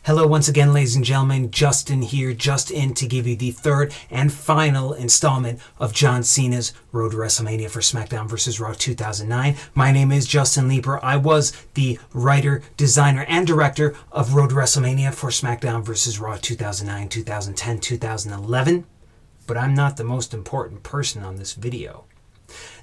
Hello once again, ladies and gentlemen. Justin here, just in to give you the third and final installment of John Cena's Road to WrestleMania for SmackDown vs. Raw 2009. My name is Justin Leeper. I was the writer, designer, and director of Road to WrestleMania for SmackDown vs. Raw 2009, 2010, 2011. But I'm not the most important person on this video.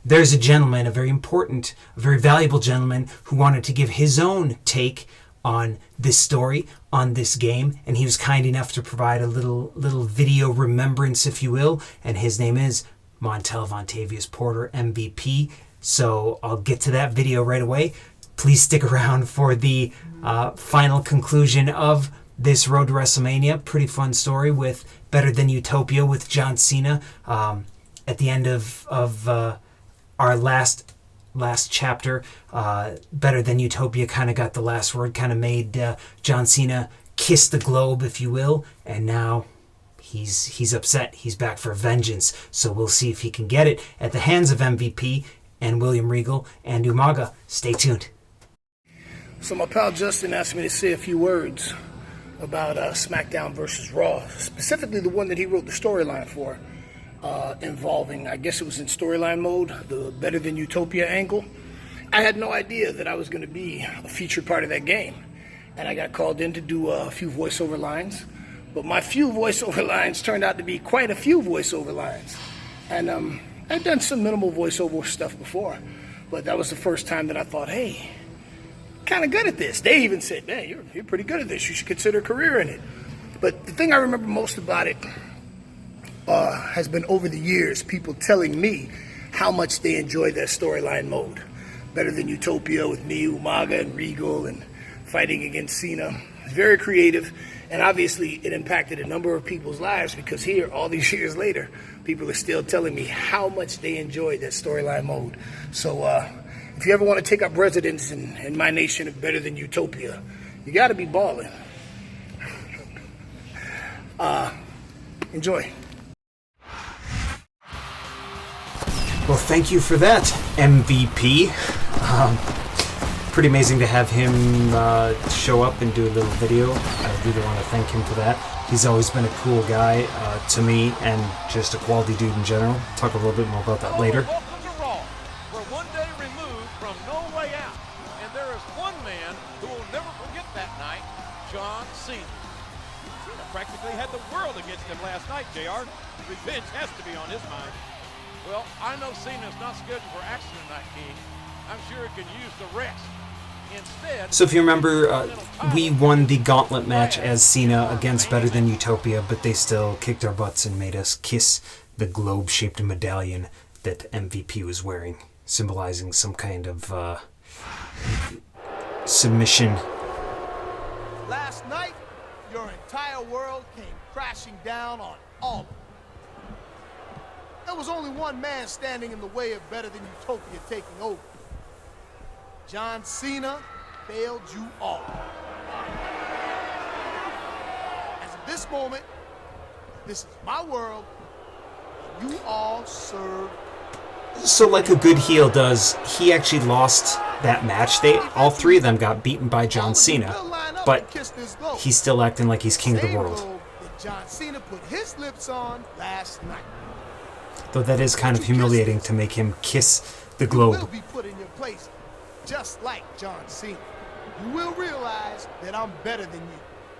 There's a gentleman, a very important, a very valuable gentleman, who wanted to give his own take on this story, on this game, and he was kind enough to provide a little video remembrance, if you will, and his name is Montel Vontavious Porter, MVP. So I'll get to that video right away. Please stick around for the final conclusion of this Road to WrestleMania. Pretty fun story with Better-Than-U-Topia with John Cena. At the end of our last chapter, Better-Than-U-Topia kind of got the last word, kind of made John Cena kiss the globe, if you will, and now he's upset. He's back for vengeance, so we'll see if he can get it at the hands of MVP and William Regal and Umaga. Stay tuned. So my pal Justin asked me to say a few words about SmackDown versus Raw, specifically the one that he wrote the storyline for. Involving, I guess it was in storyline mode, the Better-Than-U-Topia angle. I had no idea that I was going to be a featured part of that game. And I got called in to do a few voiceover lines. But my few voiceover lines turned out to be quite a few voiceover lines. And I'd done some minimal voiceover stuff before. But that was the first time that I thought, hey, kind of good at this. They even said, man, you're pretty good at this. You should consider a career in it. But the thing I remember most about it has been over the years, people telling me how much they enjoyed that storyline mode. Better-Than-U-Topia with me, Umaga, and Regal, and fighting against Cena. It's very creative, and obviously it impacted a number of people's lives, because here, all these years later, people are still telling me how much they enjoyed that storyline mode. So if you ever want to take up residence in my nation of Better-Than-U-Topia, you got to be balling. Enjoy. Well, thank you for that, MVP. Pretty amazing to have him show up and do a little video. I really want to thank him for that. He's always been a cool guy to me, and just a quality dude in general. Talk a little bit more about that later. Welcome to Raw. We're one day removed from No Way Out, and there is one man who will never forget that night, John Cena. Cena practically had the world against him last night, JR. Revenge has to be on his mind. Well, I know Cena's not scheduled for action tonight, King. I'm sure he can use the rest. Instead, so if you remember, we won the gauntlet match as Cena against Better-Than-U-Topia, but they still kicked our butts and made us kiss the globe-shaped medallion that MVP was wearing, symbolizing some kind of submission. Last night, your entire world came crashing down on all of it. There was only one man standing in the way of Better-Than-U-Topia taking over. John Cena failed you all. As of this moment, this is my world. You all serve. So like a good heel does, he actually lost that match. All three of them got beaten by John Cena, but he's still acting like he's king of the world. John Cena put his lips on last night. Though that is kind of humiliating to make him kiss the globe. You will be put in your place, just like John Cena. You will realize that I'm better than you.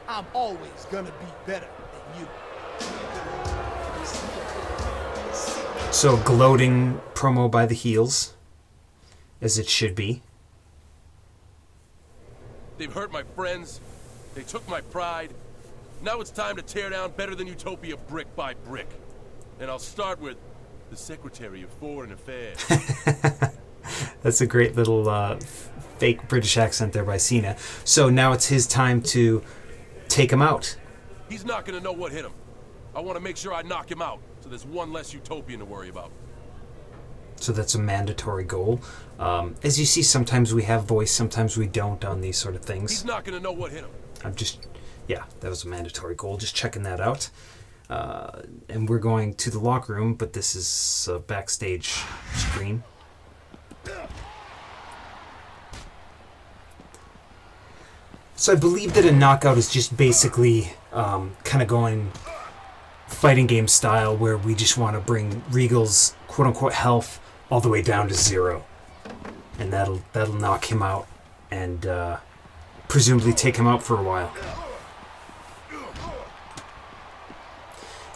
I'm always gonna be better than you. So gloating promo by the heels, as it should be. They've hurt my friends. They took my pride. Now it's time to tear down Better-Than-U-Topia brick by brick. And I'll start with the Secretary of Foreign Affairs. That's a great little fake British accent there by Cena. So now it's his time to take him out. He's not going to know what hit him. I want to make sure I knock him out, so there's one less utopian to worry about. So that's a mandatory goal. As you see, sometimes we have voice, sometimes we don't on these sort of things. He's not going to know what hit him. Yeah, that was a mandatory goal. Just checking that out. And we're going to the locker room, but this is a backstage screen. So I believe that a knockout is just basically kind of going fighting game style, where we just want to bring Regal's quote-unquote health all the way down to 0. And that'll knock him out and presumably take him out for a while.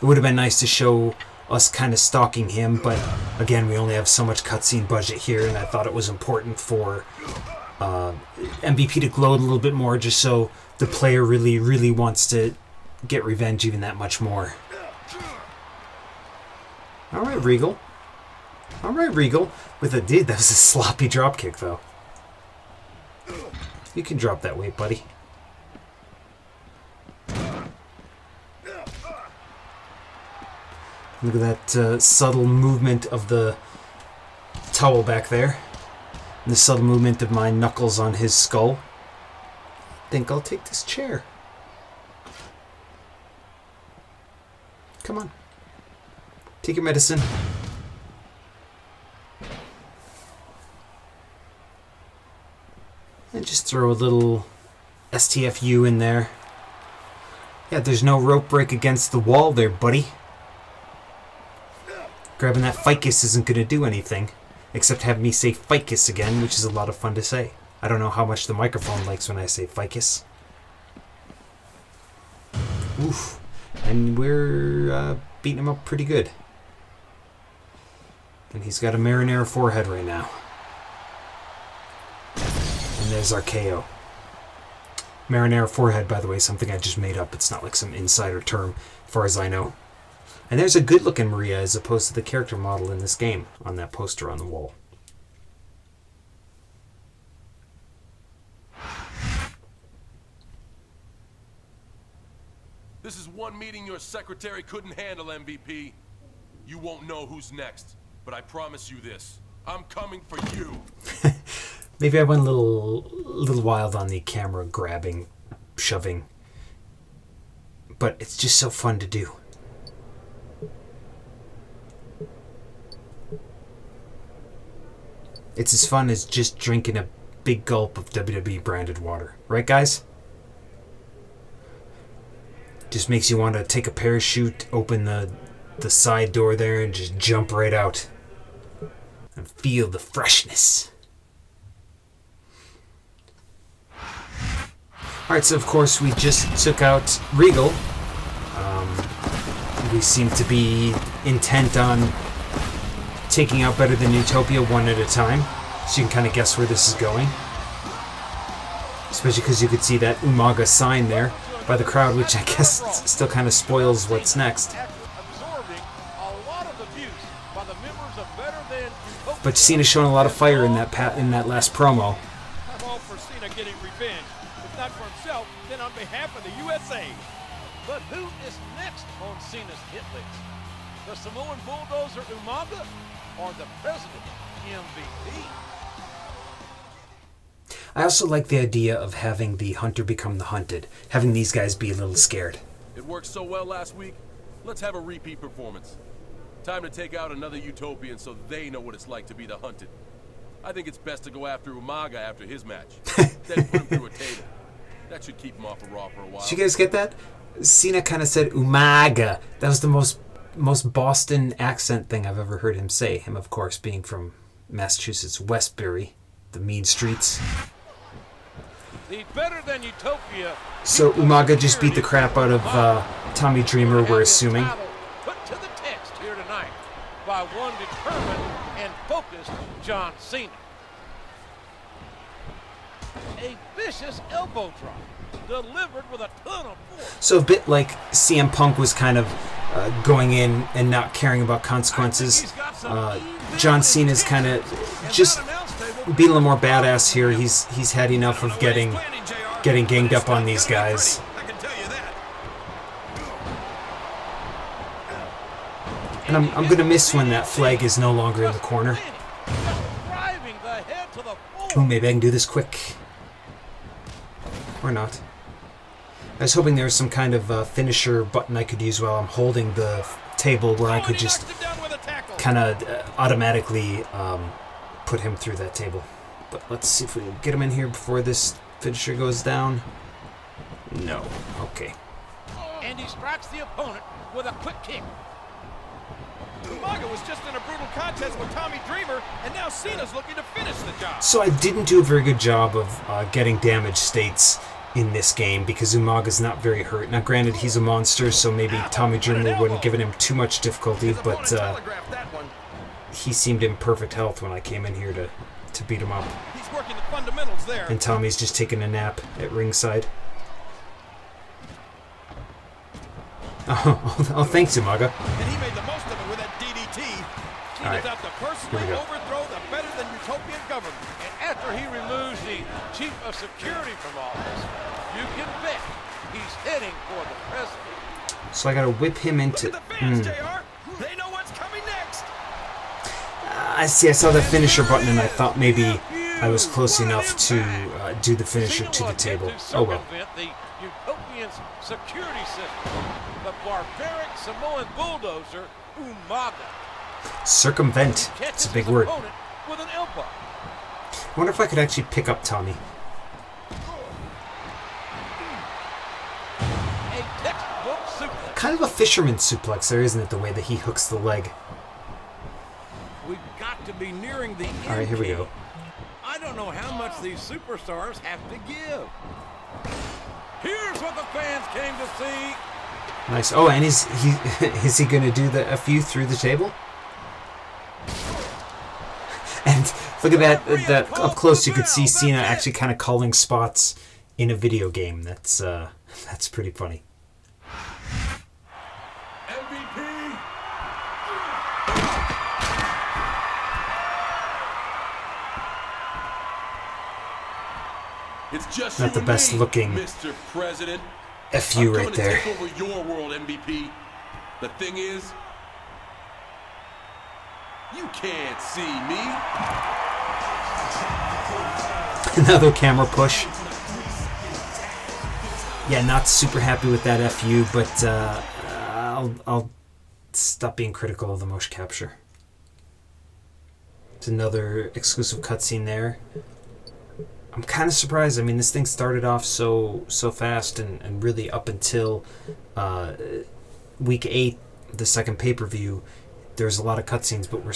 It would have been nice to show us kind of stalking him, but again, we only have so much cutscene budget here, and I thought it was important for MVP to gloat a little bit more, just so the player really, really wants to get revenge even that much more. Alright, Regal. Alright, Regal. With a dude, that was a sloppy dropkick, though. You can drop that weight, buddy. Look at that subtle movement of the towel back there. And the subtle movement of my knuckles on his skull. Think I'll take this chair. Come on. Take your medicine. And just throw a little STFU in there. Yeah, there's no rope break against the wall there, buddy. Grabbing that ficus isn't going to do anything, except have me say ficus again, which is a lot of fun to say. I don't know how much the microphone likes when I say ficus. Oof. And we're beating him up pretty good. And he's got a marinara forehead right now. And there's our KO. Marinara forehead, by the way, something I just made up. It's not like some insider term, as far as I know. And there's a good-looking Maria as opposed to the character model in this game on that poster on the wall. This is one meeting your secretary couldn't handle, MVP. You won't know who's next, but I promise you this. I'm coming for you. Maybe I went a little wild on the camera grabbing, shoving. But it's just so fun to do. It's as fun as just drinking a big gulp of WWE branded water. Right, guys? Just makes you want to take a parachute, open the side door there, and just jump right out. And feel the freshness. Alright, so of course we just took out Regal. We seem to be intent on taking out Better-Than-U-Topia one at a time, so you can kind of guess where this is going. Especially because you could see that Umaga sign there by the crowd, which I guess still kind of spoils what's next. But Cena's showing a lot of fire in that last promo. I'm all for Cena getting revenge, if not for himself, then on behalf of the USA. But who is next on Cena's hit list? The Samoan bulldozer Umaga or the president MVP? I also like the idea of having the hunter become the hunted, having these guys be a little scared. It worked so well last week. Let's have a repeat performance. Time to take out another Utopian so they know what it's like to be the hunted. I think it's best to go after Umaga after his match. Then put him through a table. That should keep him off of Raw for a while. Did you guys get that? Cena kind of said Umaga. That was the most Boston accent thing I've ever heard him say. Him, of course, being from Massachusetts, Westbury, the mean streets. The Better-Than-U-Topia. So Umaga just beat the crap out of Tommy Dreamer, we're assuming. Put to the test here tonight by one determined and focused John Cena. A vicious elbow drop delivered with a ton of force. So a bit like CM Punk was kind of going in and not caring about consequences. John Cena's kind of just being a little more badass here. He's had enough of getting ganged up on these guys. And I'm going to miss when that flag is no longer in the corner. Ooh, maybe I can do this quick. Or not. I was hoping there was some kind of finisher button I could use while I'm holding the table where I could just kind of automatically put him through that table. But let's see if we can get him in here before this finisher goes down. No. Okay. And he strikes the opponent with a quick kick. Umaga was just in a brutal contest with Tommy Dreamer, and now Cena's looking to finish the job. So I didn't do a very good job of getting damage states in this game because Umaga's not very hurt. Now, granted, he's a monster, so maybe Tommy Dreamer wouldn't have given him too much difficulty, but he seemed in perfect health when I came in here to beat him up. He's working the fundamentals there. And Tommy's just taking a nap at ringside. Oh, thanks, Umaga. And he made the most of it with that DDT. Cena's out to personally overthrow the Better-Than-U-Topia government. And after he removes the chief of security from office, you can bet he's heading for the president. So I gotta whip him into... Look at the fans, JR. They know what's coming next. I see, I saw the finisher button and I thought maybe I was close enough to do the finisher to the table. Oh well. The Utopian's security system, the barbaric Samoan bulldozer, Umaga. Circumvent. It's a big word. With an elbow. I wonder if I could actually pick up Tommy. A textbook suplex. Kind of a fisherman suplex there, isn't it, the way that he hooks the leg? We've got to be nearing the end. All right, here we go. I don't know how much these superstars have to give. Here's what the fans came to see. Nice. Oh, and is he going to do the FU through the table? And look at that up close. You could see Cena actually kind of calling spots in a video game. That's pretty funny. MVP. It's just Not the best looking Mr. President. FU right there. Take over your world, MVP. The thing is, you can't see me. Another camera push. Yeah, not super happy with that FU, but I'll stop being critical of the motion capture. It's another exclusive cutscene there. I'm kind of surprised. I mean, this thing started off so fast, and really up until week 8, the second pay-per-view, there's a lot of cutscenes, but we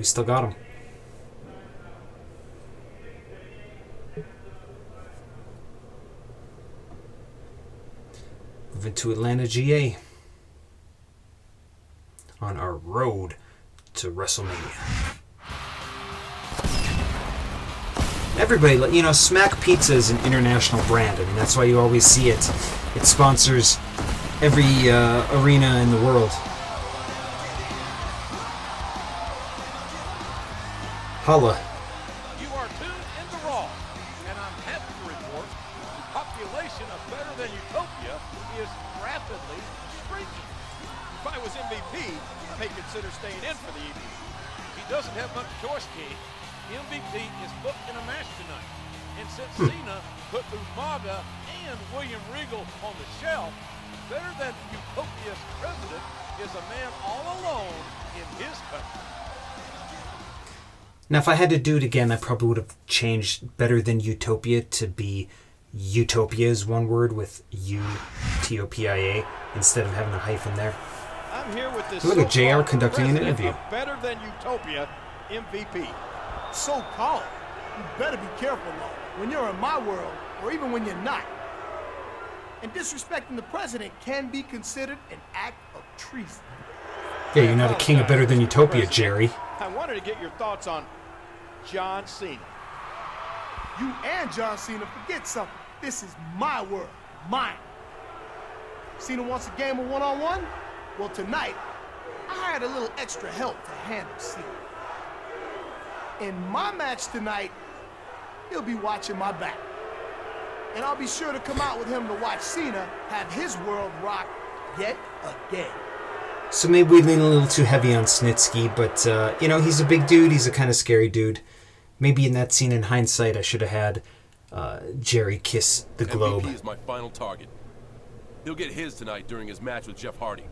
still got them. Moving to Atlanta, GA, on our road to WrestleMania. Everybody, you know, Smack Pizza is an international brand. I mean, that's why you always see it. It sponsors every arena in the world. Holla. You are tuned into Raw, and I'm happy to report the population of Better-Than-U-Topia is rapidly shrinking. If I was MVP, I may consider staying in for the evening. He doesn't have much choice, King. MVP is booked in a match tonight. And since Cena put Umaga and William Regal on the shelf, Better-Than-U-Topia's president is a man all alone in his country. Now, if I had to do it again, I probably would have changed Better-Than-U-Topia to be Utopia is one word with U-T-O-P-I-A instead of having a hyphen there. I'm here with this. Look at JR conducting an interview. Better-Than-U-Topia MVP. So-called. You better be careful, though, when you're in my world, or even when you're not. And disrespecting the president can be considered an act of treason. Yeah, you're not a king of Better-Than-U-Topia, Jerry. I wanted to get your thoughts on John Cena. You and John Cena forget something. This is my world, mine. Cena wants a game of one-on-one? Well, tonight, I hired a little extra help to handle Cena. In my match tonight, he'll be watching my back. And I'll be sure to come out with him to watch Cena have his world rocked yet again. So maybe we lean a little too heavy on Snitsky, but, you know, he's a big dude. He's a kind of scary dude. Maybe in that scene, in hindsight, I should have had Jerry kiss the globe. MVP is my final target. He'll get his tonight during his match with Jeff Hardy.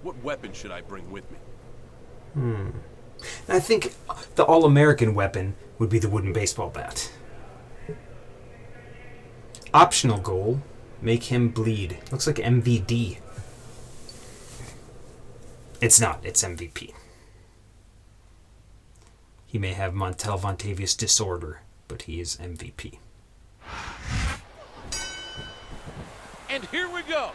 What weapon should I bring with me? I think the all-American weapon would be the wooden baseball bat. Optional goal Make him bleed. Looks like MVD. It's not. It's MVP. He may have Montel Vontavious disorder, but he is MVP. And here we go.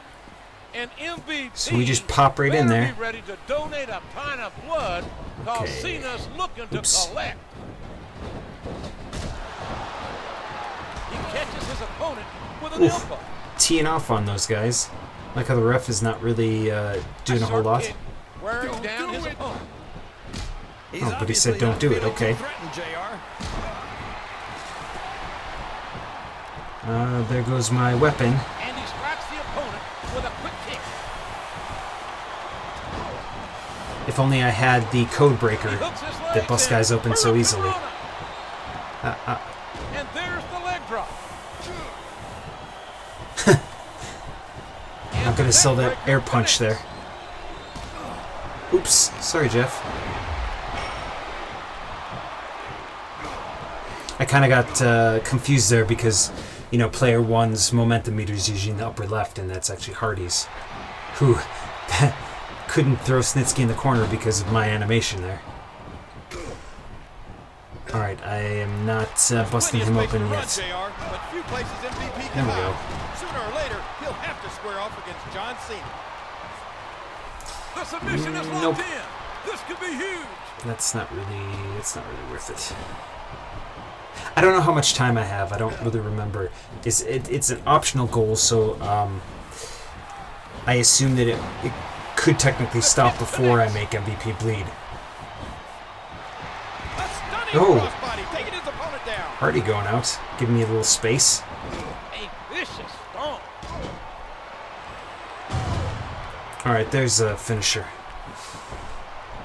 An MVP. So we just pop right in there. Be ready to donate a pint of blood because Okay. Cena's looking to collect. He catches his opponent with an elbow. Teeing off on those guys. Like how the ref is not really doing a whole lot. Kick, wearing down his opponent. Oh, but he said don't do it. Okay. There goes my weapon. And he strikes the opponent with a quick kick. If only I had the code breaker He hooks his that legs busts in guys open for so the easily. Corona. And there's the leg drop. Not gonna sell that air punch there. Oops. Sorry, Jeff. I kind of got confused there because, you know, player one's momentum meter is usually in the upper left, and that's actually Hardy's, who couldn't throw Snitsky in the corner because of my animation there. Alright, I am not busting him open yet. There we go. Sooner or later, he'll have to square off against John Cena. The submission is Nope. locked in. This could be huge. That's not really worth it. I don't know how much time I have. I don't really remember. It's an optional goal, so I assume that it could technically stop before I make MVP bleed. Oh, Taking his opponent down. Hardy going out, giving me a little space. A vicious stomp. All right, there's a finisher.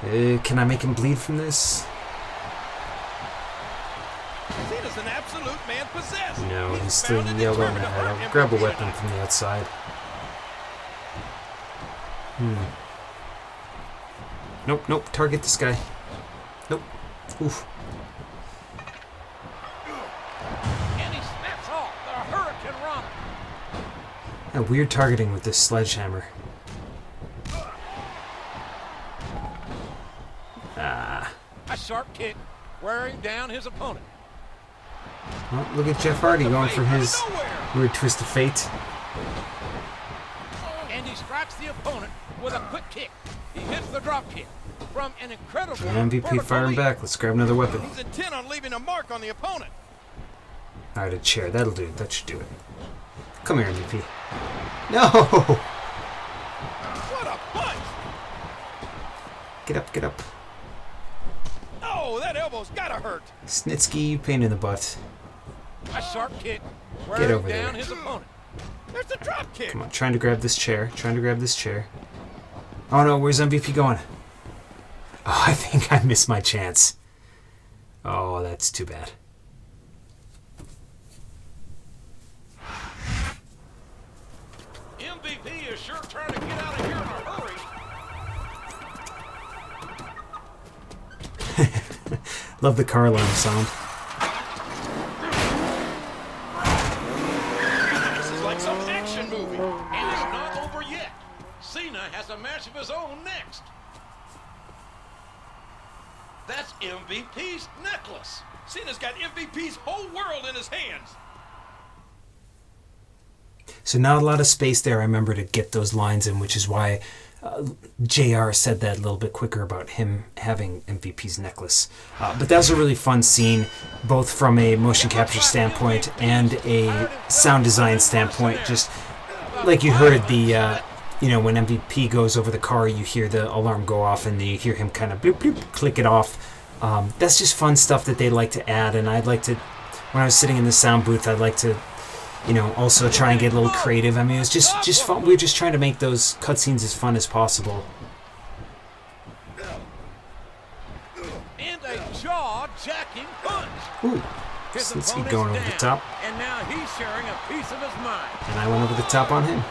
Can I make him bleed from this? Cena's an absolute man possessed. No, he's still yellow in the head. I'll grab a weapon from the outside. Nope, target this guy. Nope. Oof. And he snaps off the Hurricane Rana. Yeah, weird targeting with this sledgehammer. A sharp kick, wearing down his opponent. Well, look at Jeff Hardy going for his weird twist of fate. And he strikes the opponent with a quick kick. He hits the drop kick from an incredible And MVP vertical firing leap. back. Let's grab another weapon. He's intent on leaving a mark on the opponent. Alright, a chair. That'll do it. That should do it. Come here, MVP. No! What a punch! Get up, get up. Oh, that elbow's gotta hurt. Snitsky, you pain in the butt. A sharp kick, Get wearing over down there. his opponent. There's a drop kick. Come on, trying to grab this chair. Oh no, where's MVP going? Oh, I think I missed my chance. Oh, that's too bad. MVP is sure trying to get out of here in a hurry. Love the car alarm sound. This is like some action movie. And it's not over yet. Cena has a match of his own next. That's MVP's necklace. Cena's got MVP's whole world in his hands. So not a lot of space there, I remember, to get those lines in, which is why JR said that a little bit quicker about him having MVP's necklace. But that was a really fun scene, both from a motion capture standpoint and a sound design standpoint. Just like you heard the, you know, when MVP goes over the car, you hear the alarm go off and you hear him kind of bloop, bloop, click it off. That's just fun stuff that they like to add, and I'd like to, when I was sitting in the sound booth, I'd like to, you know, also try and get a little creative. I mean, it's just fun. We're just trying to make those cutscenes as fun as possible. And a jaw-jacking punch. Ooh, His Snitsky opponent's going over the down, top, and now he's sharing a piece of his mind. and I went over the top on him.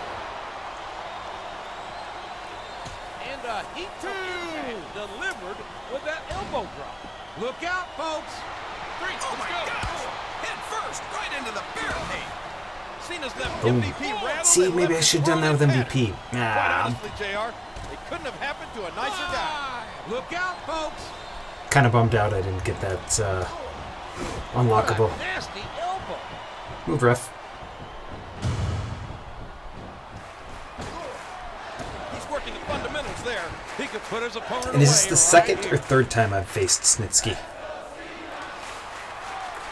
And he took impact delivered with that elbow drop. Look out, folks. 3, Oh my gosh! Head first, right into the barricade. Cena's left Boom. MVP rattled. See, and maybe I left should have his done that with world MVP. intact. Quite Nah, honestly, JR, it couldn't have happened to a nicer guy. Look out, folks. kind of bummed out I didn't get that unlockable. What a nasty elbow. Move, ref. He's working the fundamentals there. He could put his opponent And is this away the right second here. or third time I've faced Snitsky?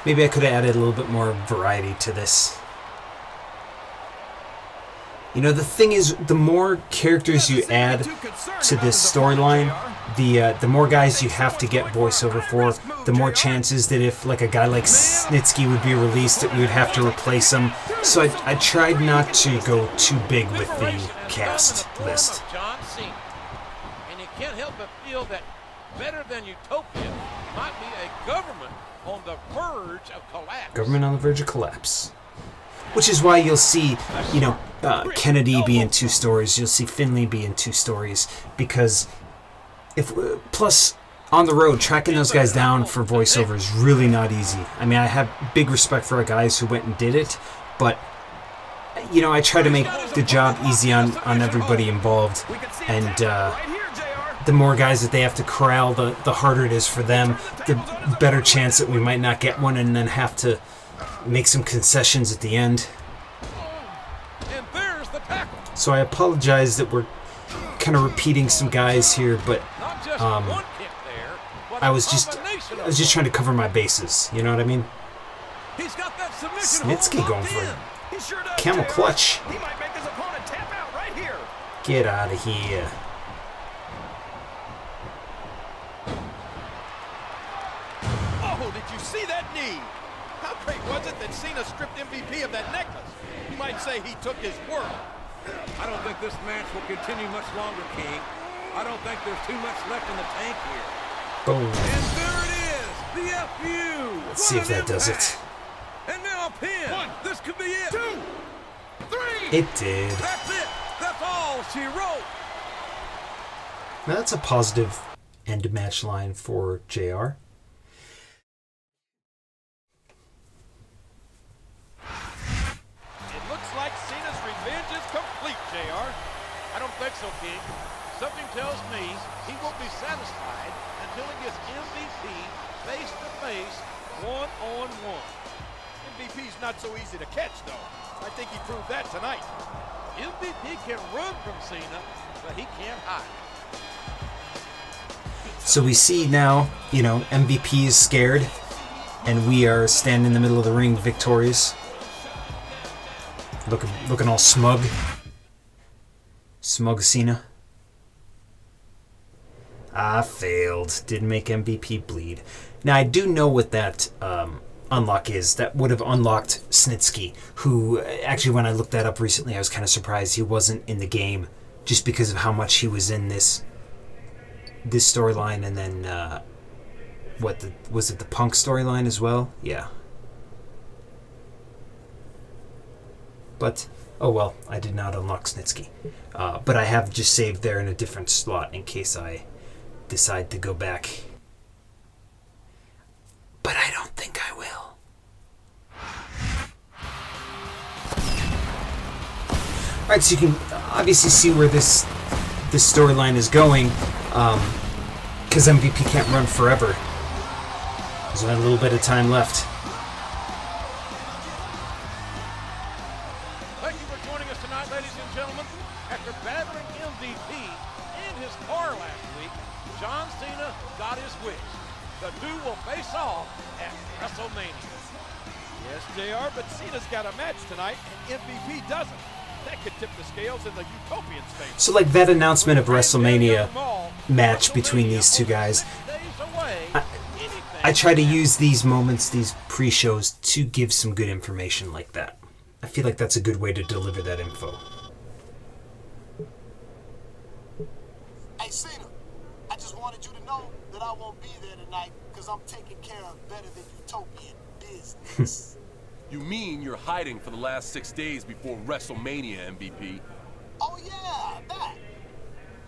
Maybe I could have added a little bit more variety to this. You know, the thing is, the more characters you add to this storyline, the more guys you have to get voiceover for, the more chances that if like a guy like Snitsky would be released, that we would have to replace him. So I tried not to go too big with the cast list. John Cena. And you can't help but feel that Better-Than-U-Topia might be a government on the verge of collapse. Government on the verge of collapse. Which is why you'll see, you know, Kennedy be in 2 stories. You'll see Finley be in 2 stories. Because plus, on the road, tracking those guys down for voiceover is really not easy. I mean, I have big respect for our guys who went and did it. But, you know, I try to make the job easy on everybody involved. And the more guys that they have to corral, the harder it is for them. The better chance that we might not get one and then have to make some concessions at the end. And there's the tackle. So I apologize that we're kind of repeating some guys here, but Not just one kick there, but I a was just trying to cover my bases. You know what I mean? He's got that submission Snitsky hold going locked for in. it. He sure does, Camel JR. clutch. He might make his opponent tap out right here. Get out of here. Oh, did you see that knee? How great was it that Cena stripped MVP of that necklace? You might say he took his world. I don't think this match will continue much longer, King. I don't think there's too much left in the tank here. Boom. And there it is, the FU. Let's see if that does it. And now a pin. This could be it. 2, 3. It did. That's it. That's all she wrote. Now that's a positive end match line for JR. It looks like Cena's revenge is complete, JR. I don't think so, King. Something tells me he won't be satisfied until he gets MVP face-to-face, one-on-one. MVP's not so easy to catch, though. I think he proved that tonight. MVP can run from Cena, but he can't hide. So we see now, you know, MVP is scared, and we are standing in the middle of the ring victorious. Looking all smug. Smug Cena. I failed. Didn't make MVP bleed. Now, I do know what that unlock is. That would have unlocked Snitsky, who, actually, when I looked that up recently, I was kind of surprised he wasn't in the game, just because of how much he was in this storyline, and then, was it the Punk storyline as well? Yeah. But, oh well, I did not unlock Snitsky. But I have just saved there in a different slot in case I decide to go back. But I don't think I will. Alright, so you can obviously see where this storyline is going, because MVP can't run forever. There's only a little bit of time left. Thank you for joining us tonight, ladies and gentlemen. After battering MVP and his car last week, John Cena got his wish. The two will face off at WrestleMania. Yes, JR, but Cena's got a match tonight, and MVP doesn't. That could tip the scales in the Utopian's favor. So like that announcement of WrestleMania match between these two guys, I try to use these moments, these pre-shows, to give some good information like that. I feel like that's a good way to deliver that info. Hey, Cena, I just wanted you to know that I won't be there tonight because I'm taking care of Better-Than-U-Topia business. You mean you're hiding for the last 6 days before WrestleMania, MVP? Oh, yeah, that.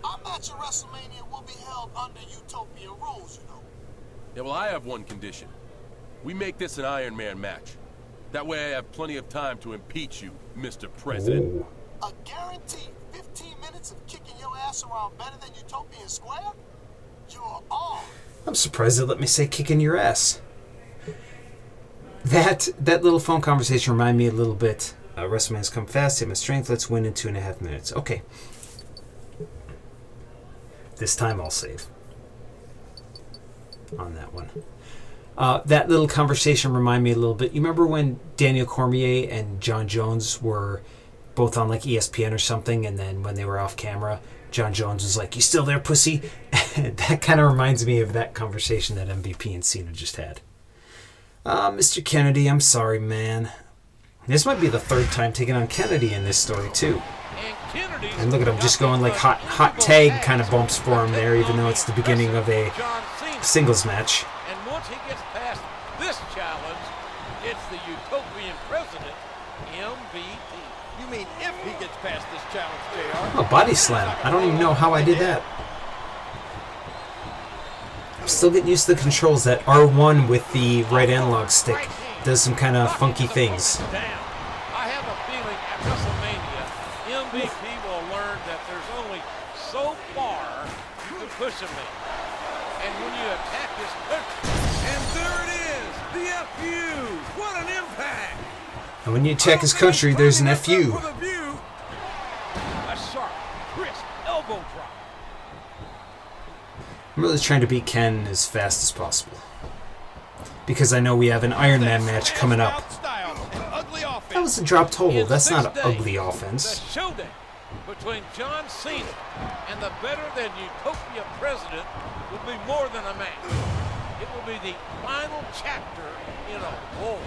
Our match at WrestleMania will be held under Utopia rules, you know. Yeah, well, I have one condition. We make this an Iron Man match. That way I have plenty of time to impeach you, Mr. President. Ooh. A guaranteed 15 minutes of kicking your ass around Better-Than-U-Topia Square? You're on. I'm surprised they let me say kicking your ass. That little phone conversation reminded me a little bit. WrestleMania's come fast, hit my strength, let's win in 2.5 minutes. Okay. This time I'll save on that one. That little conversation reminded me a little bit. You remember when Daniel Cormier and John Jones were both on like ESPN or something, and then when they were off camera, John Jones was like, "You still there, pussy?" That kind of reminds me of that conversation that MVP and Cena just had. Mr. Kennedy, I'm sorry, man. This might be the third time taking on Kennedy in this story, too. And look at him just going like hot tag kind of bumps for him there, even though it's the beginning of a singles match. And once he gets past this challenge, it's the Utopian president, MVP. You mean if he gets past this challenge, JR? Oh, body slam. I don't even know how I did that. I'm still getting used to the controls. That R1 with the right analog stick does some kind of funky things. I have a feeling at WrestleMania, MVP will learn that there's only so far you can push him in. And when you attack his country, And there it is, the FU. What an impact! And when you attack his country, there's an FU. For the view. a sharp, crisp elbow drop. I'm really trying to beat Ken as fast as possible, because I know we have an Iron Man match coming up. That was a drop total. That's not an ugly offense. The showdown between John Cena and the Better-Than-U-Topia president will be more than a match. It will be the final chapter in a war.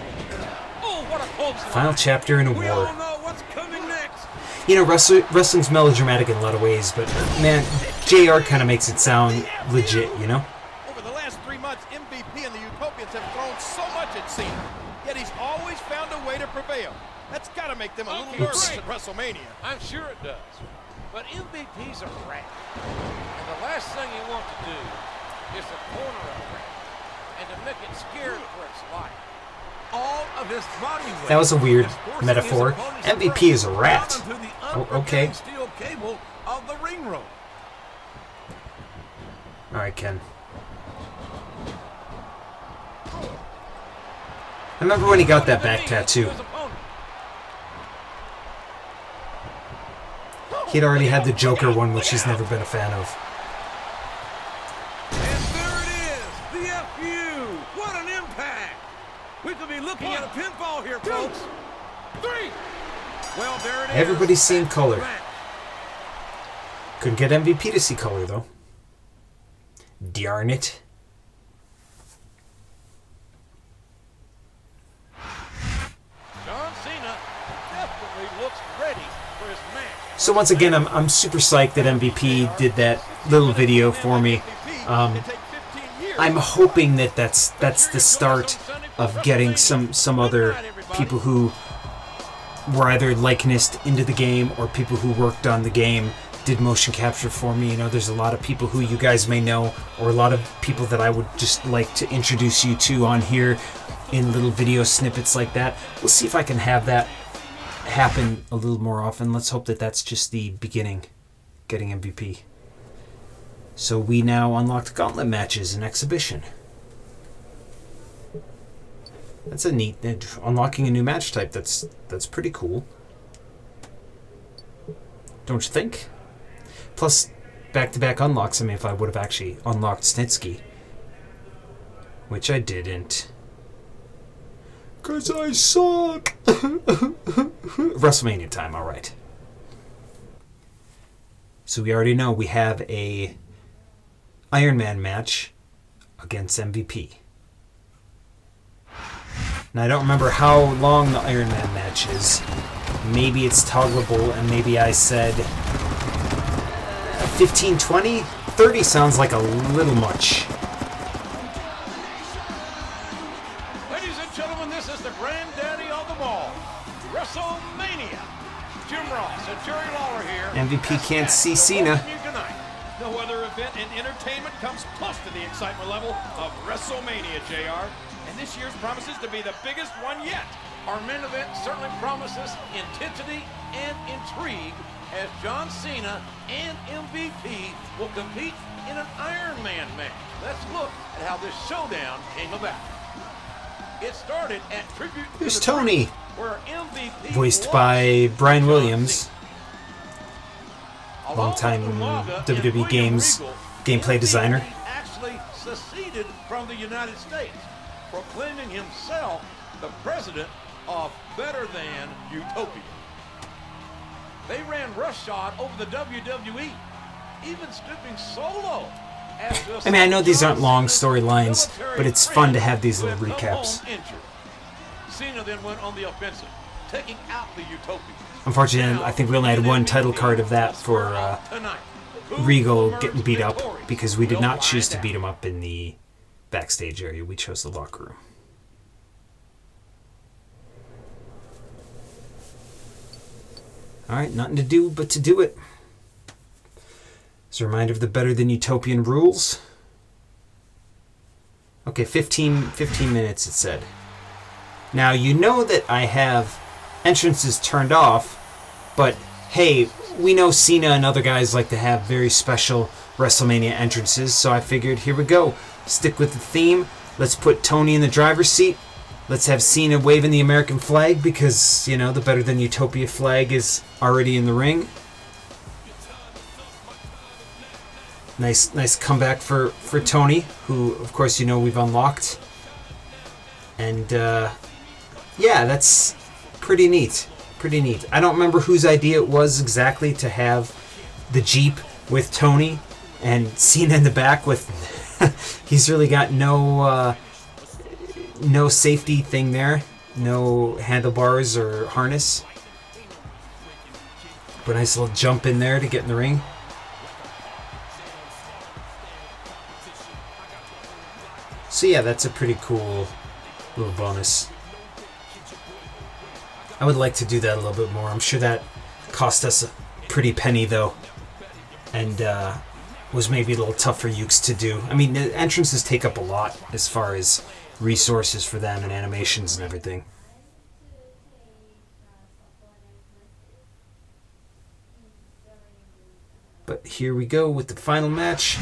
Oh, what a close line. Final chapter in a We all war. know what's coming next. You know, wrestling's melodramatic in a lot of ways, but man, JR kind of makes it sound legit, you know? Over the last 3 months, MVP and the Utopians have thrown so much at Cena, yet he's always found a way to prevail. That's got to make them a little nervous at WrestleMania. I'm sure it does. But MVP's a rat. And the last thing you want to do is to corner a rat and to make it scared for its life. All of his body weight. That was a weird is forcing metaphor. his opponent's MVP is a opponent rat. down onto the Oh, okay. unprotected steel cable of the ring rope. Alright, Ken. I remember when he got that back tattoo. He'd already had the Joker one, which he's never been a fan of. And there it is, the FU. What an impact. We could be looking at a pinfall here, folks. 3. Well, there it is. Everybody's seeing That's color. the match. Couldn't get MVP to see color, though. Darn it. John Cena definitely looks ready for his match. So once again, I'm super psyched that MVP did that little video for me. I'm hoping that that's the start of getting some other people who were either likenessed into the game or people who worked on the game did motion capture for me. You know, there's a lot of people who you guys may know, or a lot of people that I would just like to introduce you to on here in little video snippets like that. We'll see if I can have that happen a little more often. Let's hope that that's just the beginning, getting MVP. So we now unlocked gauntlet matches and exhibition. That's a neat, unlocking a new match type. That's pretty cool, don't you think? Plus, back-to-back unlocks. I mean, if I would have actually unlocked Snitsky, which I didn't, 'cause I suck. WrestleMania time, all right. So we already know we have a Iron Man match against MVP. Now, I don't remember how long the Iron Man match is. Maybe it's toggleable, and maybe I said 15, 20? 30 sounds like a little much. Ladies and gentlemen, this is the granddaddy of them all, WrestleMania. Jim Ross and Jerry Lawler here. MVP can't see Cena. No other event in entertainment comes close to the excitement level of WrestleMania, JR. And this year's promises to be the biggest one yet. Our main event certainly promises intensity and intrigue as John Cena and MVP will compete in an Iron Man match. Let's look at how this showdown came about. It started at Tribute to Who's the Tony? Street, where MVP Voiced by Brian John Williams, Cena. longtime Along with Umaga and WWE Games Regal, gameplay MVP designer. actually seceded from the United States, proclaiming himself the president of Better-Than-U-Topia. They ran roughshod over the WWE, even stooping so low as to I mean, I know these aren't long Cena's storylines, military but it's fun to have these friend little with no recaps. bone injured. Cena then went on the offensive, taking out the Utopians. Unfortunately, I think we only had one title card of that for Regal getting beat up because we did not choose to beat him up in the backstage area. We chose the locker room. Alright, nothing to do but to do it. As a reminder of the Better-Than-Utopian rules. Okay, 15 minutes it said. Now, you know that I have entrances turned off, but hey, we know Cena and other guys like to have very special WrestleMania entrances, so I figured, here we go. Stick with the theme. Let's put Tony in the driver's seat. Let's have Cena waving the American flag because, you know, the Better-Than-Utopia flag is already in the ring. Nice comeback for Tony, who, of course, you know we've unlocked. And, yeah, that's pretty neat. Pretty neat. I don't remember whose idea it was exactly to have the Jeep with Tony and Cena in the back with... he's really got no safety thing there. No handlebars or harness. But a nice little jump in there to get in the ring. So yeah, that's a pretty cool little bonus. I would like to do that a little bit more. I'm sure that cost us a pretty penny though. And was maybe a little tough for Ukes to do. I mean, the entrances take up a lot as far as resources for them and animations and everything. But here we go with the final match.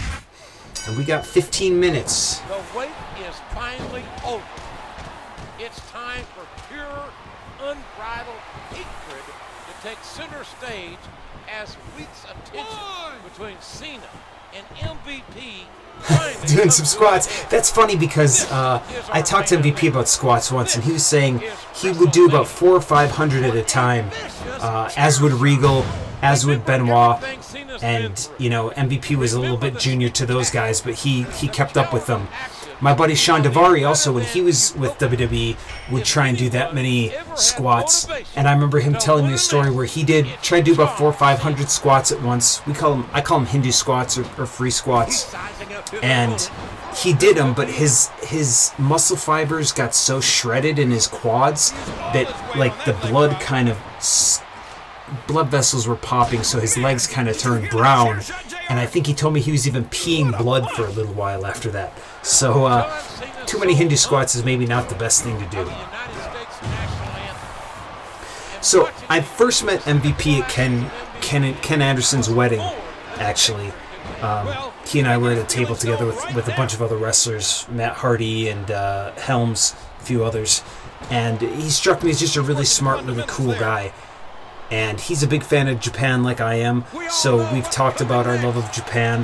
And we got 15 minutes. The wait is finally over. It's time for pure, unbridled hatred to take center stage as weeks of tension between Cena and MVP doing some squats. That's funny because I talked to MVP about squats once, and he was saying he would do about 400 or 500 at a time, as would Regal, as would Benoit, and you know MVP was a little bit junior to those guys, but he kept up with them. My buddy Sean Davari also, when he was with WWE, would try and do that many squats. And I remember him telling me a story where he tried to do about 400 or 500 squats at once. I call them Hindu squats or free squats. And he did them, but his muscle fibers got so shredded in his quads that like the blood vessels were popping, so his legs kind of turned brown. And I think he told me he was even peeing blood for a little while after that. So, too many Hindu squats is maybe not the best thing to do. So, I first met MVP at Ken Anderson's wedding, actually. He and I were at a table together with a bunch of other wrestlers, Matt Hardy and Helms, a few others. And he struck me as just a really smart, really cool guy. And he's a big fan of Japan like I am, so we've talked about our love of Japan.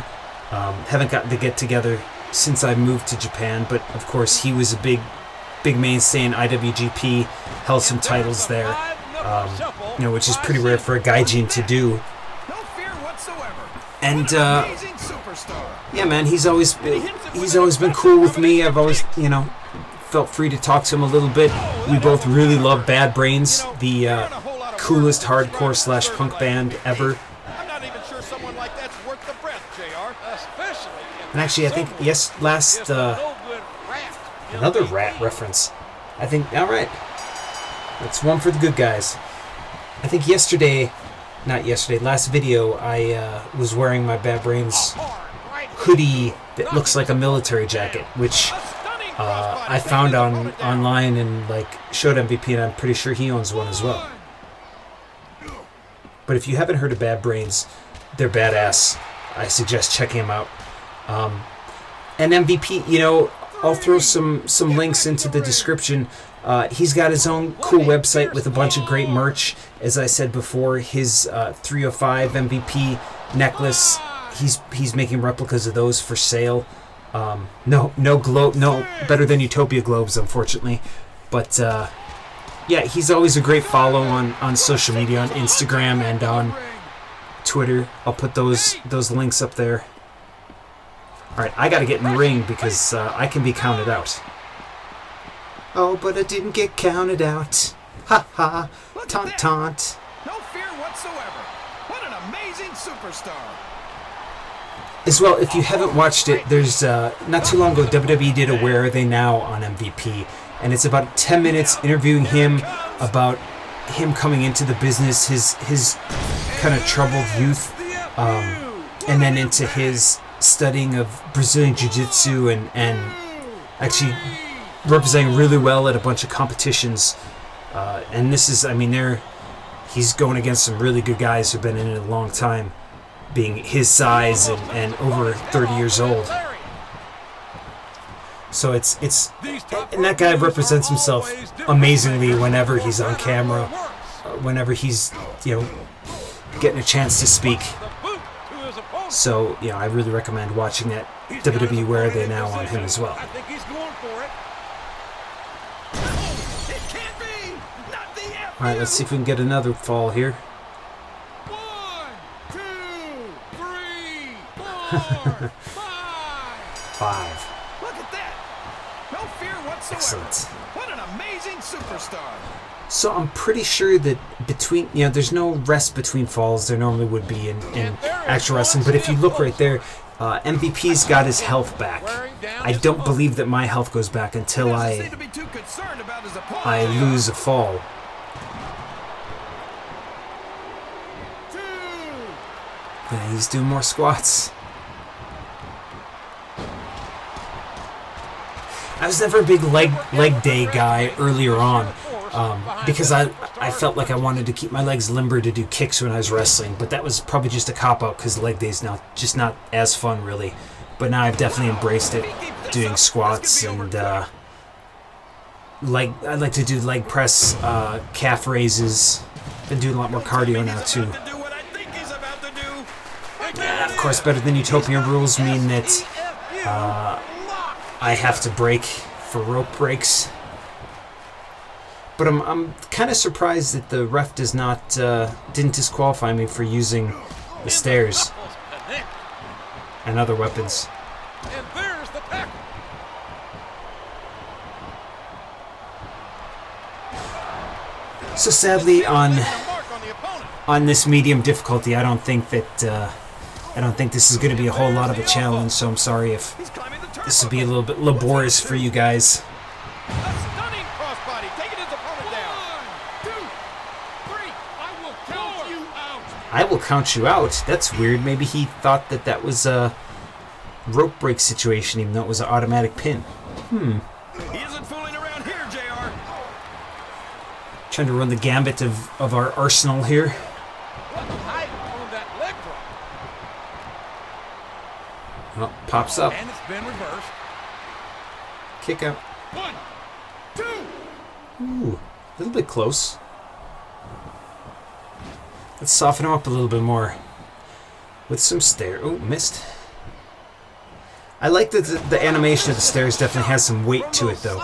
Haven't gotten to get together since I moved to Japan, but of course he was a big mainstay in IWGP, held some titles there, you know, which is pretty rare for a gaijin to do. And yeah, man, he's always been cool with me. I've always, you know, felt free to talk to him a little bit. We both really love Bad Brains, the coolest hardcore / punk band ever. I'm not even sure someone like that's worth the breath, JR. Especially. And actually, I think another Rat reference. I think, all right, that's one for the good guys. I think last video, I was wearing my Bad Brains hoodie that looks like a military jacket, which I found online and like showed MVP, and I'm pretty sure he owns one as well. But if you haven't heard of Bad Brains, they're badass. I suggest checking them out. And MVP, you know, I'll throw some links into the description. He's got his own cool website with a bunch of great merch. As I said before, his 305 MVP necklace, he's making replicas of those for sale. No Better-Than-U-Topia globes, unfortunately. But yeah, he's always a great follow on social media, on Instagram and on Twitter. I'll put those links up there. Alright, I gotta get in the ring because I can be counted out. Oh, but I didn't get counted out. Ha ha. Taunt taunt. No fear whatsoever. What an amazing superstar. As well, if you haven't watched it, there's not too long ago WWE did a Where Are They Now on MVP, and it's about 10 minutes interviewing him about him coming into the business, his kind of troubled youth, and then into his studying of Brazilian Jiu-Jitsu and actually representing really well at a bunch of competitions. And this is, I mean, he's going against some really good guys who've been in it a long time, being his size and over 30 years old. So it's and that guy represents himself amazingly whenever he's on camera, whenever he's, you know, getting a chance to speak. So, you know, I really recommend watching that WWE Where Are They Now on him as well. I think he's going for it. It can't be. Not the F. Alright, let's see if we can get another fall here. 1, 2, 3, 4, 5. 5. Look at that. No fear whatsoever. Excellent. What an amazing superstar. So I'm pretty sure that between, you know, there's no rest between falls. There normally would be in actual wrestling. But if you look right there, MVP's got his health back. I don't believe that my health goes back until I lose a fall. Yeah, he's doing more squats. I was never a big leg day guy earlier on. Because I felt like I wanted to keep my legs limber to do kicks when I was wrestling, but that was probably just a cop-out because leg day's now just not as fun, really. But now I've definitely embraced it, doing squats and I like to do leg press, calf raises. Been doing a lot more cardio now too. Of course, Better-Than-U-Topia rules mean that I have to break for rope breaks. But I'm kind of surprised that the ref didn't disqualify me for using the stairs and other weapons. And there's the tackle. So sadly, on this medium difficulty, I don't think this is going to be a whole lot of a challenge. So I'm sorry if this will be a little bit laborious for you guys. I will count you out. That's weird. Maybe he thought that was a rope break situation, even though it was an automatic pin. He isn't fooling around here, JR. Trying to run the gambit of our arsenal here. What height on that leg drop? Well, pops up. And it's been reversed. Kick out. 1, 2. Ooh, a little bit close. Let's soften him up a little bit more with some stairs. Oh, missed. I like that the animation of the stairs definitely has some weight to it, though.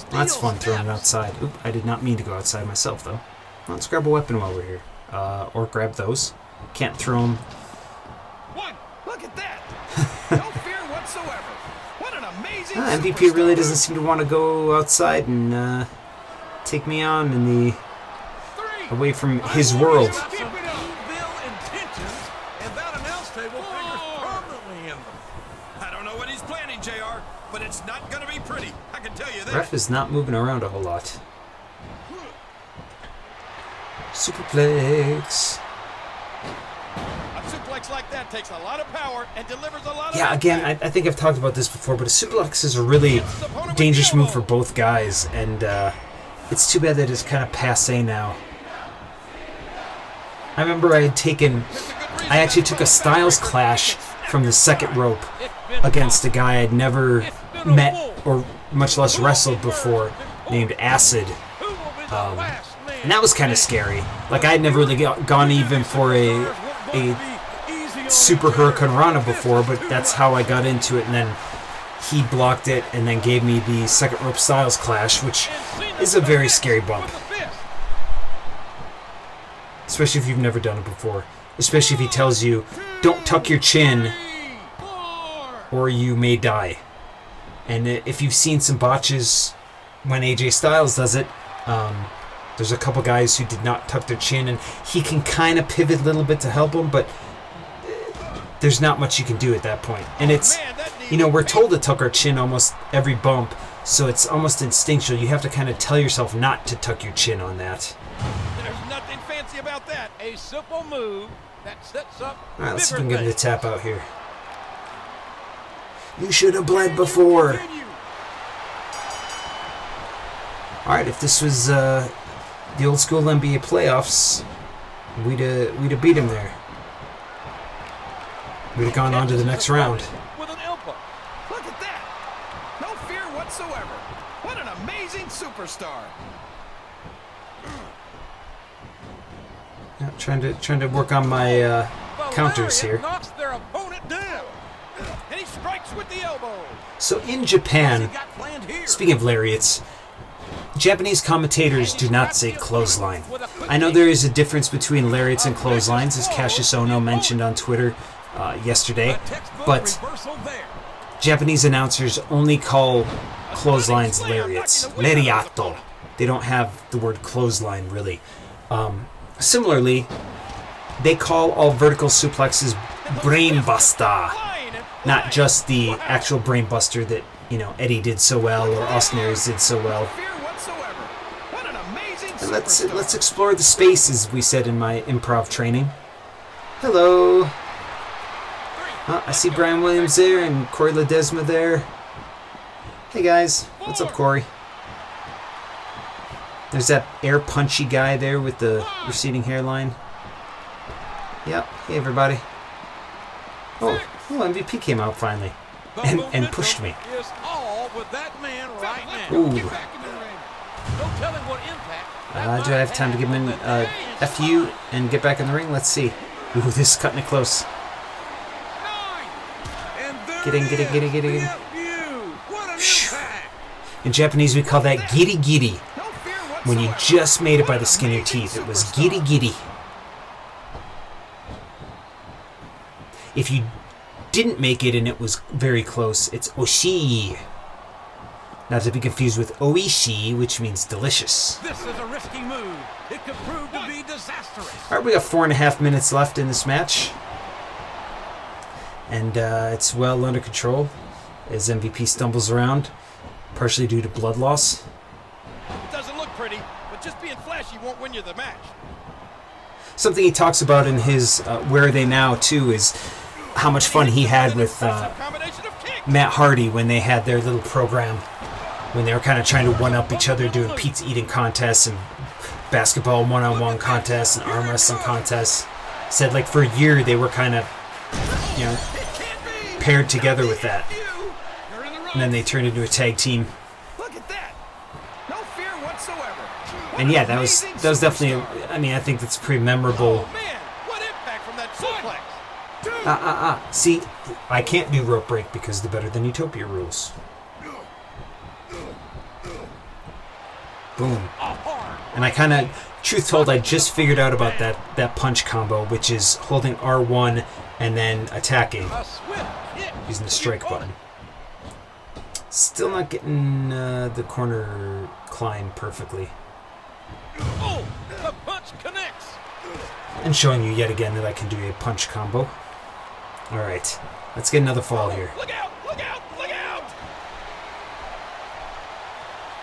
That's fun throwing it outside. Oop, I did not mean to go outside myself, though. Let's grab a weapon while we're here. Or grab those. Can't throw them. Look at that. No fear whatsoever. What an amazing MVP really doesn't seem to want to go outside and take me on in the away from his world. But it's not going to be pretty. I can tell you that. Ref is not moving around a whole lot. Superplex. A suplex suplex like that takes a lot of power and delivers a lot of Yeah, again, I think I've talked about this before, but a suplex is a really dangerous move for both guys, and it's too bad that it's kind of passé now. I remember I actually took a Styles Clash from the second rope against a guy I'd never met or much less wrestled before, named Acid. And that was kind of scary. Like, I'd never really gone even for a Super Hurricane Rana before, but that's how I got into it, and then he blocked it and then gave me the second rope Styles Clash, which is a very scary bump. Especially if you've never done it before. Especially if he tells you, don't tuck your chin or you may die. And if you've seen some botches when AJ Styles does it, there's a couple guys who did not tuck their chin, and he can kind of pivot a little bit to help them, but there's not much you can do at that point. And it's, you know, we're told to tuck our chin almost every bump, so it's almost instinctual. You have to kind of tell yourself not to tuck your chin on that. There's nothing fancy about that. A simple move that sets up. All right, let's see if we can get the tap out here. You should have bled before. All right, if this was the old school NBA playoffs, we'd have beat him there. We'd have gone on to the next round. With an elbow. Look at that. No fear whatsoever. What an amazing superstar. Yeah, trying to work on my counters here. Knocks their opponent down. And he strikes with the elbow. So in Japan, speaking of lariats, Japanese commentators do not say clothesline. I know there is a difference between lariats and clotheslines, as Cassius Ohno mentioned on Twitter yesterday, but Japanese announcers only call clotheslines lariats. Lariato. They don't have the word clothesline, really. Similarly, they call all vertical suplexes brainbuster, not just the actual brainbuster that, you know, Eddie did so well or Austin Aries did so well. And let's explore the spaces, we said in my improv training. Hello. I see Brian Williams there and Corey Ledesma there. Hey guys, what's up, Corey? There's that air punchy guy there with the receding hairline. Yep. Hey everybody. Oh, MVP came out finally and pushed me. Ooh. Do I have time to give him an FU and get back in the ring? Let's see. Ooh, this is cutting it close. Get in. In Japanese, we call that giri giri. When you just made it by the skin of your teeth, it was giri giri. If you didn't make it and it was very close, it's oshii. Not to be confused with oishi, which means delicious. This is a risky move. It could prove to be disastrous. All right, we got 4.5 minutes left in this match. And it's well under control as MVP stumbles around, partially due to blood loss. It doesn't look pretty, but just being flashy won't win you the match. Something he talks about in his Where Are They Now, too, is how much fun he had with Matt Hardy when they had their little program, when they were kind of trying to one-up each other, doing pizza eating contests and basketball one-on-one contests and arm wrestling contests. Said like for a year they were kind of, you know, paired together with that. And then they turned into a tag team. Look at that. No fear whatsoever. And yeah, that was definitely, I mean, I think that's pretty memorable. Oh man, what impact from that suplex. See, I can't do rope break because of the Better-Than-U-Topia rules. Boom. And I kind of, truth told, I just figured out about that punch combo, which is holding R1 and then attacking using the strike button. Still not getting the corner climb perfectly. Oh, the punch connects. And showing you yet again that I can do a punch combo. All right, let's get another fall here. Look out, look out, look out.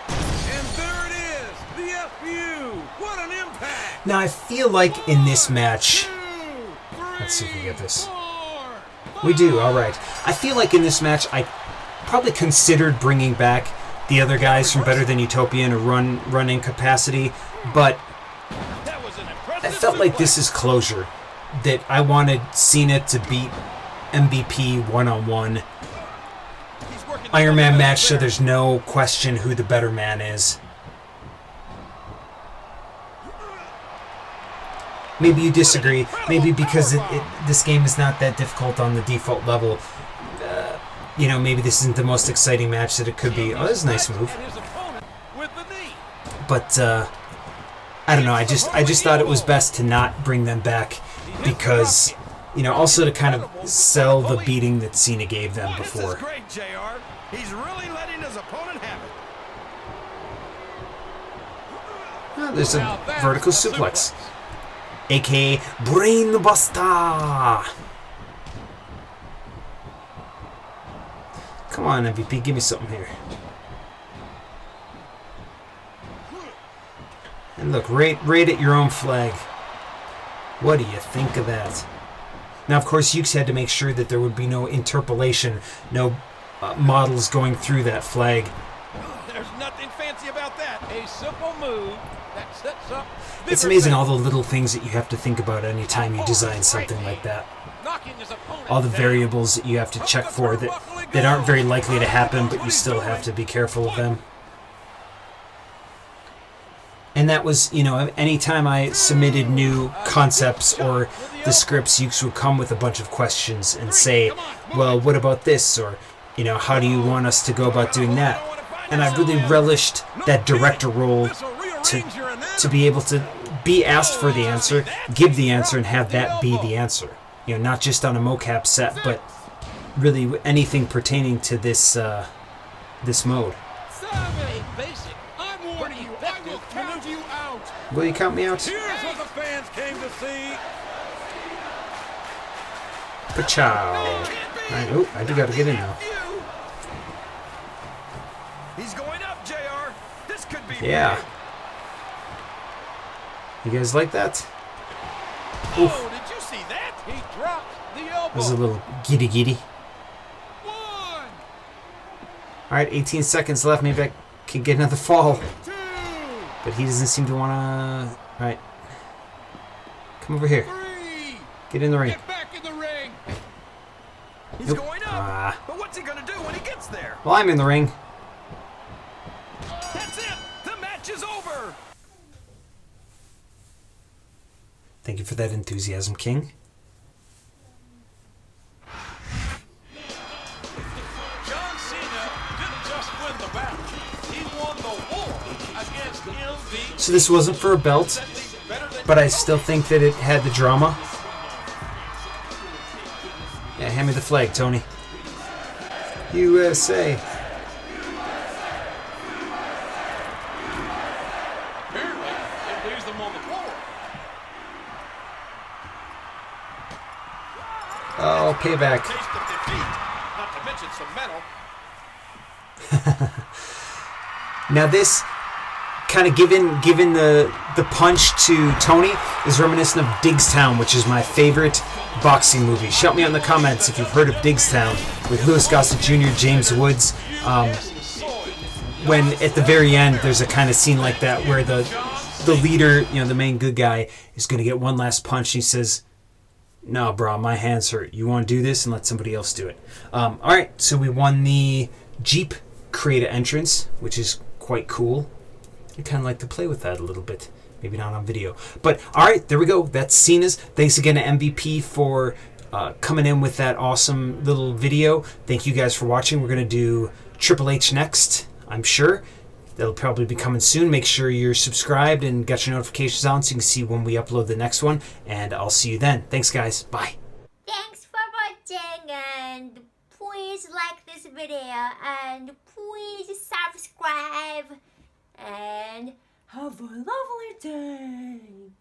And there it is, the FU. What an impact. Now I feel like in this match, let's see if we get this. We do, alright. I feel like in this match, I probably considered bringing back the other guys from Better-Than-U-Topia in a run-in capacity, but I felt like this is closure. That I wanted Cena to beat MVP one-on-one. Iron Man match, so there's no question who the better man is. Maybe you disagree. Maybe because this game is not that difficult on the default level. You know, maybe this isn't the most exciting match that it could be. Oh, that's a nice move. But I don't know. I just thought it was best to not bring them back because, you know, also to kind of sell the beating that Cena gave them before. This is great, JR. He's really letting his opponent have it. Oh, there's a vertical suplex. A.K.A. Brain Buster. Come on, MVP, give me something here. And look, right at your own flag. What do you think of that? Now, of course, Ukes had to make sure that there would be no interpolation, no models going through that flag. There's nothing fancy about that. A simple move that sets up. It's amazing all the little things that you have to think about anytime you design something like that. All the variables that you have to check for that aren't very likely to happen, but you still have to be careful of them. And that was, you know, anytime I submitted new concepts or the scripts, Ukes would come with a bunch of questions and say, well, what about this? Or, you know, how do you want us to go about doing that? And I really relished that director role to be able to be asked for the answer, give the answer, and have that be the answer. You know, not just on a mocap set, but really anything pertaining to this this mode. Will you count me out? Here's what the fans came to see. Pachow. Right, oh, I do got to get in now. He's going up, JR. This could be Yeah. big. You guys like that? Oh, did you see that? He dropped the elbow. This is a little giddy. One, Alright, 18 seconds left. Maybe I can get another fall. two, But he doesn't seem to want to... Alright. Come over here. three. Get in the ring. Get back in the ring. He's Nope. going up. Ah. But what's he going to do when he gets there? Well, I'm in the ring. That's it. The match is over. Thank you for that enthusiasm, King. John Cena didn't just win the battle. He won the war against MVP. So this wasn't for a belt, but I still think that it had the drama. Yeah, hand me the flag, Tony. USA. Apparently, it leaves them on the floor. Oh, payback. Taste of defeat. Not to mention some metal. Now this kind of given the punch to Tony is reminiscent of Diggstown, which is my favorite boxing movie. Shout me out in the comments if you've heard of Diggstown with Louis Gossett Jr., James Woods. When at the very end there's a kind of scene like that where the leader, you know, the main good guy is going to get one last punch. And he says, "No, bro, my hands hurt. You want to do this and let somebody else do it." All right, so we won the Jeep create entrance, which is quite cool. I kind of like to play with that a little bit. Maybe not on video. But, all right, there we go. That's Cena's. Thanks again to MVP for coming in with that awesome little video. Thank you guys for watching. We're going to do Triple H next, I'm sure. That'll probably be coming soon. Make sure you're subscribed and got your notifications on so you can see when we upload the next one. And I'll see you then. Thanks, guys. Bye. Thanks for watching, and please like this video, and please subscribe, and have a lovely day.